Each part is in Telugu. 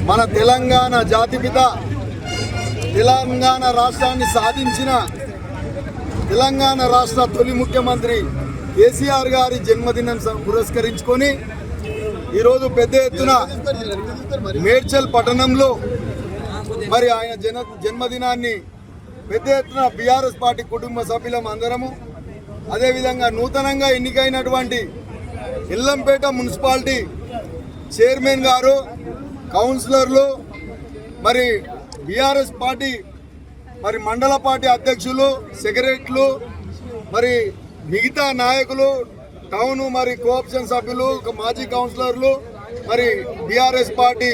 మన తెలంగాణ జాతిపిత తెలంగాణ రాష్ట్రాన్ని సాధించిన తెలంగాణ రాష్ట్ర తొలి ముఖ్యమంత్రి కేసీఆర్ గారి జన్మదినం పురస్కరించుకొని ఈరోజు పెద్ద ఎత్తున మేడ్చల్ పట్టణంలో మరి ఆయన జన్మదినాన్ని పెద్ద ఎత్తున బీఆర్ఎస్ పార్టీ కుటుంబ సభ్యులం అందరము, అదేవిధంగా నూతనంగా ఎన్నికైనటువంటి ఇల్లంపేట మున్సిపాలిటీ చైర్మన్ గారు, కౌన్సిలర్లు, మరి బీఆర్ఎస్ పార్టీ మరి మండల పార్టీ అధ్యక్షులు, సెక్రటరీలు, మరి మిగతా నాయకులు, టౌన్ మరి కోఆప్షన్ సభ్యులు, మాజీ కౌన్సిలర్లు, మరి బీఆర్ఎస్ పార్టీ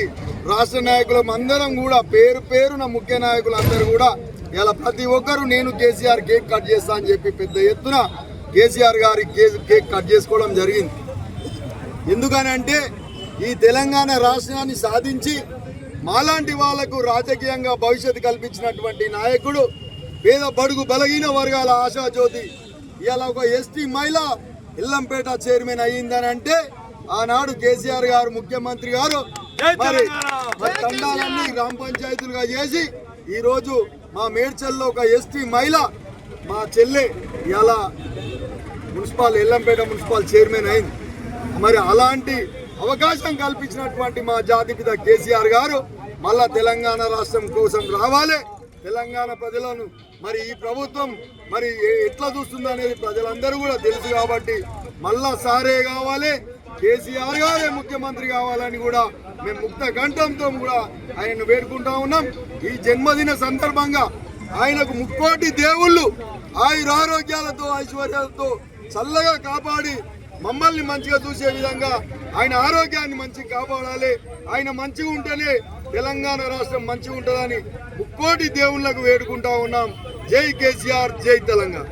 రాష్ట్ర నాయకులు అందరం కూడా పేరు పేరున ముఖ్య నాయకులు అందరూ కూడా ఇలా ప్రతి ఒక్కరు నేను కేసీఆర్ కేక్ కట్ చేస్తా అని చెప్పి పెద్ద ఎత్తున కేసీఆర్ గారి కేక్ కట్ చేసుకోవడం జరిగింది. ఎందుకనంటే ఈ తెలంగాణ రాష్ట్రాన్ని సాధించి మాలాంటి వాళ్లకు రాజకీయంగా భవిష్యత్తు కల్పించినటువంటి నాయకుడు, పేద బడుగు బలహీన వర్గాల ఆశాజ్యోతి, ఇలా ఒక ఎస్టీ మహిళ ఇల్లంపేట చైర్మన్ అయ్యిందని అంటే ఆనాడు కేసీఆర్ గారు ముఖ్యమంత్రి గారు మరి తండాలన్నీ గ్రామ పంచాయతీలుగా చేసి ఈరోజు మా మేడ్చల్లో ఒక ఎస్టీ మహిళ మా చెల్లె ఇలా ఇల్లంపేట మున్సిపల్ చైర్మన్ అయింది. మరి అలాంటి అవకాశం కల్పించినటువంటి మా జాతిపిత కేసీఆర్ గారు మళ్ళా తెలంగాణ రాష్ట్రం కోసం రావాలి. తెలంగాణ ప్రజలను మరి ఈ ప్రభుత్వం మరి ఎట్లా చూస్తుంది అనేది ప్రజలందరూ కూడా తెలుసు కాబట్టి మళ్ళా సారే కావాలి, కేసీఆర్ గారే ముఖ్యమంత్రి కావాలని కూడా మేము ముక్త కంఠంతో కూడా ఆయనను వేడుకుంటా ఉన్నాం. ఈ జన్మదిన సందర్భంగా ఆయనకు ముక్కోటి దేవుళ్ళు ఆయురారోగ్యాలతో ఐశ్వర్యాలతో చల్లగా కాపాడి మమ్మల్ని మంచిగా చూసే విధంగా ఆయన ఆరోగ్యాన్ని మంచిగా కాపాడాలి. ఆయన మంచిగా ఉంటేనే తెలంగాణ రాష్ట్రం మంచిగా ఉంటుందని ముక్కోటి దేవుళ్ళకు వేడుకుంటా ఉన్నాం. జై కేసీఆర్, జై తెలంగాణ.